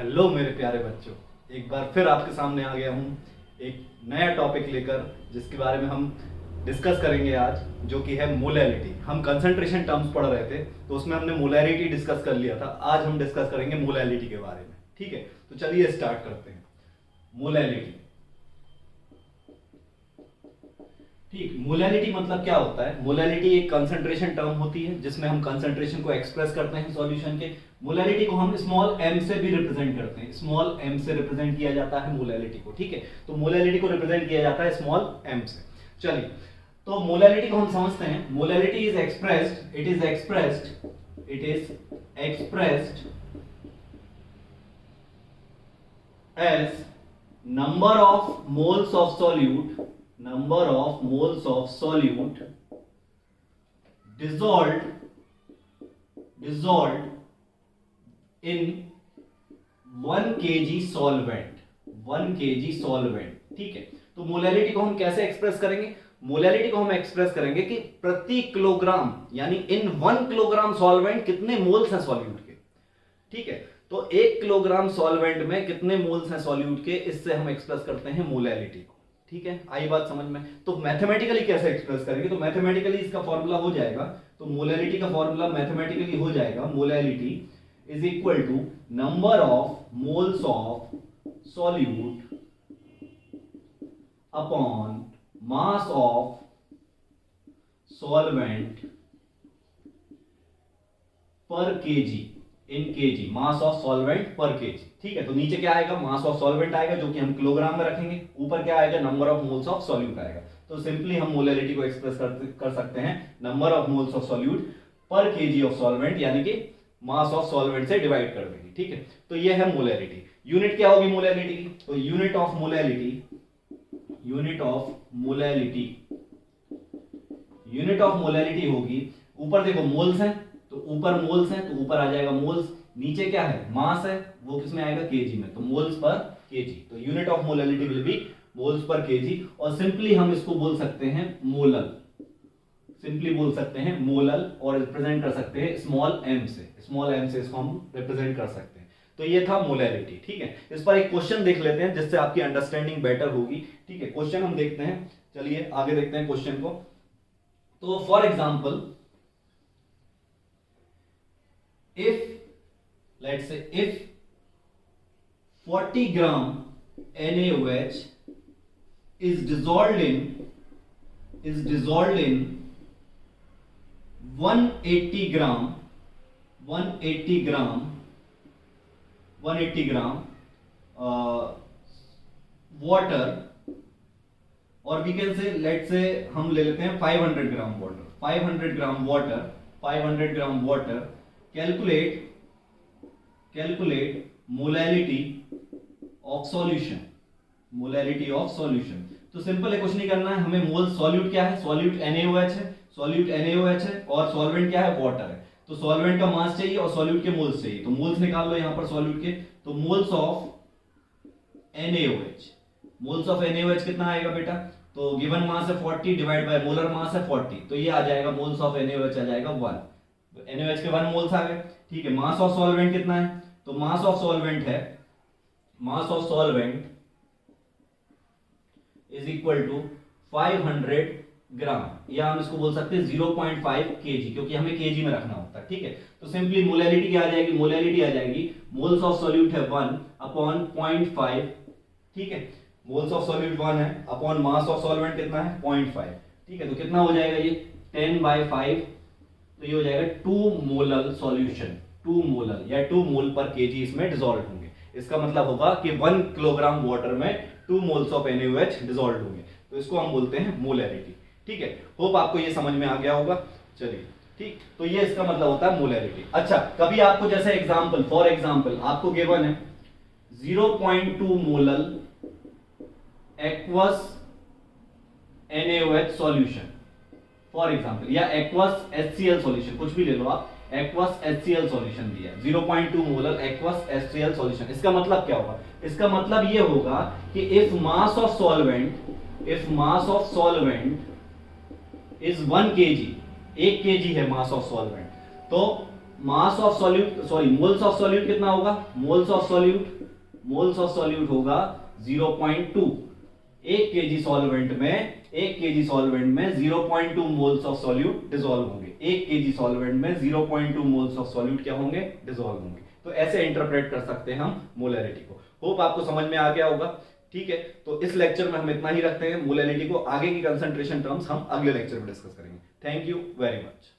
Hello मेरे प्यारे बच्चों, एक बार फिर आपके सामने आ गया हूँ एक नया टॉपिक लेकर जिसके बारे में हम डिस्कस करेंगे आज, जो कि है मोलैलिटी। हम कंसंट्रेशन टर्म्स पढ़ रहे थे तो उसमें हमने मोलैलिटी डिस्कस कर लिया था। आज हम डिस्कस करेंगे मोलैलिटी के बारे में। ठीक है, तो चलिए स्टार्ट करते हैं। मोलैलिटी, ठीक, मोलैलिटी मतलब क्या होता है? मोलैलिटी एक कंसंट्रेशन टर्म होती है जिसमें हम कंसंट्रेशन को एक्सप्रेस करते हैं सॉल्यूशन के। मोलैलिटी को हम स्मॉल m से भी रिप्रेजेंट करते हैं, स्मॉल m से रिप्रेजेंट किया जाता है मोलैलिटी को। ठीक है, तो मोलैलिटी को रिप्रेजेंट किया जाता है स्मॉल m से। चलिए, तो मोलैलिटी को हम समझते हैं। Molality is expressed, it is expressed as number of moles of solute dissolved in 1 kg solvent। ठीक है, तो मोलैलिटी को हम कैसे एक्सप्रेस करेंगे? मोलैलिटी को हम एक्सप्रेस करेंगे कि प्रति किलोग्राम, यानी इन 1 किलोग्राम सॉल्वेंट कितने मोल्स हैं सॉल्यूट के। ठीक है, तो 1 किलोग्राम सॉल्वेंट में कितने मोल्स हैं सॉल्यूट के, इससे हम एक्सप्रेस करते हैं मोलैलिटी को। ठीक है, आई बात समझ में? तो मैथमेटिकली कैसे एक्सप्रेस करेंगे? तो मैथमेटिकली इसका फॉर्मूला हो जाएगा, तो मोलैलिटी का फॉर्मूला मैथमेटिकली हो जाएगा, molality is equal to number of moles of solute upon mass of solvent per kg in kg, mass of solvent per kg. ठीक है, तो नीचे क्या आएगा? मास ऑफ सॉल्वेंट आएगा जो कि हम किलोग्राम में रखेंगे, ऊपर क्या आएगा? Number of moles of solute आएगा। तो सिंपली हम मोलैलिटी को एक्सप्रेस कर सकते हैं number of moles of solute पर केजी ऑफ सॉल्वेंट, यानी कि मास ऑफ सॉल्वेंट से डिवाइड कर देंगे। ठीक है, तो ये है मोलैलिटी। यूनिट क्या होगी मोलैलिटी की? तो यूनिट ऑफ मोलैलिटी होगी, ऊपर देखो मोल्स हैं तो ऊपर मोल्स हैं तो ऊपर आ जाएगा मोल्स, नीचे क्या है? मास है, वो किसमें आएगा? केजी में, तो मोल्स पर केजी। तो unit of molality will be moles per kg. और सिंपली हम इसको बोल सकते हैं मोलल, और रिप्रेजेंट कर सकते हैं स्मॉल m से इसको हम रिप्रेजेंट कर सकते हैं। तो ये था मोलैलिटी। ठीक है, इस पर एक क्वेश्चन देख लेते हैं जिससे आपकी अंडरस्टैंडिंग बेटर होगी। ठीक है, क्वेश्चन हम देखते हैं, चलिए आगे देखते हैं क्वेश्चन को। तो for example, if 40 gram NaOH is dissolved in 180 gram water, और वी कैन से, लेट से हम ले लेते हैं 500 gram water. Calculate molality of solution. तो सिंपल है, कुछ नहीं करना है हमें। मोल सॉल्यूट क्या है? सॉल्यूट NaOH है और सॉल्वेंट क्या है? वाटर है। तो सॉल्वेंट का मास चाहिए और सॉल्यूट के मोल्स चाहिए, तो मोल्स निकाल लो यहां पर सॉल्यूट के। तो मोल्स ऑफ NaOH कितना आएगा बेटा? तो गिवन मास है 40 डिवाइड बाय मोलर मास है 40, तो ये आ जाएगा मोल्स ऑफ NaOH आ जाएगा 1। तो NaOH के 1 मोल्स आ गए। ठीक है, मास ऑफ सॉल्वेंट कितना है? तो mass of solvent is equal to 500 gram, या हम इसको बोल सकते हैं 0.5 kg, क्योंकि हमें केजी में रखना होता है। ठीक है, तो सिंपली मोलैलिटी क्या आ जाएगी? मोलैलिटी आ जाएगी मोल्स ऑफ सॉल्यूट है 1 अपॉन 0.5। ठीक है, मोल्स ऑफ सॉल्यूट 1 है अपॉन मास ऑफ सॉल्वेंट कितना है? 0.5। ठीक है, तो कितना हो जाएगा ये? 10/5, तो ये हो जाएगा 2 मोलल सॉल्यूशन, 2 मोलल या 2 मोल पर केजी इसमें डिसॉल्व होंगे। इसका मतलब होगा कि 1 किलोग्राम वाटर में 2 मोल्स ऑफ NaOH डिसॉल्व होंगे, तो इसको हम बोलते हैं मोलैलिटी। ठीक है, होप आपको ये समझ में आ गया होगा। चलिए, ठीक, तो ये इसका मतलब होता है मोलैलिटी। अच्छा, कभी आपको जैसे एग्जांपल, फॉर एग्जांपल आपको गिवन है 0.2 molal aqueous NaOH solution, for example, या एक्वस HCl सॉल्यूशन, कुछ भी ले लो आप, एक्वस HCl सॉल्यूशन दिया 0.2 मोलर एक्वस HCl सॉल्यूशन। इसका मतलब क्या होगा? इसका मतलब ये होगा कि if mass of solvent is 1 kg, 1 kg है मास ऑफ सॉल्वेंट, तो mass of solute, sorry moles of solute कितना होगा, मोल्स ऑफ सॉल्यूट होगा 0.2। 1 केजी सॉल्वेंट में 0.2 मोल्स ऑफ सॉल्यूट डिसॉल्व होंगे। 1 केजी सॉल्वेंट में 0.2 मोल्स ऑफ सॉल्यूट क्या होंगे, डिसॉल्व होंगे। तो ऐसे इंटरप्रेट कर सकते हैं हम मोलैरिटी को। होप आपको समझ में आ गया होगा। ठीक है, तो इस लेक्चर में हम इतना ही रखते हैं। मोलैरिटी को आगे की कंसंट्रेशन टर्म्स हम अगले लेक्चर में डिस्कस करेंगे। Thank you very much.